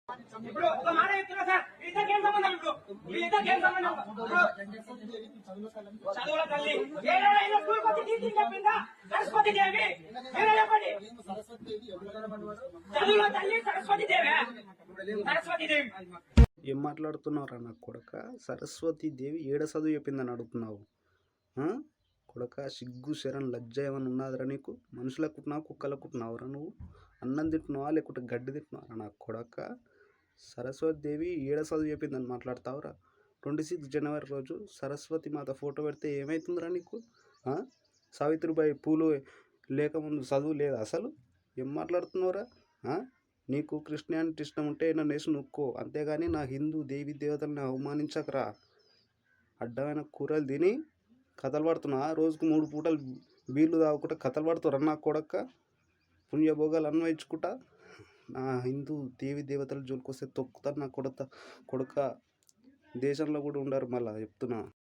ఇప్పుడు ఒక మాట చెప్తున్నా సార్, వీళ్ళిద్దరికి ఏం సంబంధం? ఇప్పుడు వీళ్ళిద్దరికి ఏం సంబంధం? చదువుల తల్లి ఏదైనా స్కూల్ కొద్ది టీచింగ్ చెప్పిందా సరస్వతి దేవి? మీరే చెప్పండి. చదువుల తల్లి సరస్వతి దేవి, సరస్వతి దేవి. ఏం మాట్లాడుతున్నావురా నా కొడక? సరస్వతి దేవి ఏడ చదువు చెప్పిందని అడుగుతున్నావు? కొడక, సిగ్గు శరం లజ్జ ఏమైనా ఉన్నదిరా నీకు? మనుషులకు కుట్టినావు, కుక్కలకు కుట్టినావురా నువ్వు? అన్నం తింటున్నావా లేకుంటే గడ్డి తింటున్నావురా నా కొడక? సరస్వతి దేవి ఏడ చదువు చెప్పిందని మాట్లాడతావురా? 26 జనవరి రోజు సరస్వతి మాత ఫోటో పెడితే ఏమవుతుందిరా నీకు? సావిత్రిబాయి పూలు లేకముందు చదువు లేదా అసలు? ఏం మాట్లాడుతున్నావురా? నీకు క్రిస్టియానిటీ ఇష్టం ఉంటే నన్ను వేసి నొక్కో, అంతేగాని నా హిందూ దేవి దేవతలను అవమానించకరా. అడ్డమైన కూరలు తిని కథలు పడుతున్నా, రోజుకు 3 పూటలు బీర్లు తాగుకుంటా కథలు పడుతురా నా కొడక? పుణ్యభోగాలు అన్వయించుకుంటా నా హిందూ దేవి దేవతల జోలికి వస్తే తొక్కుతారు నా కొడక. దేశంలో కూడా ఉండరు మళ్ళా చెప్తున్నా.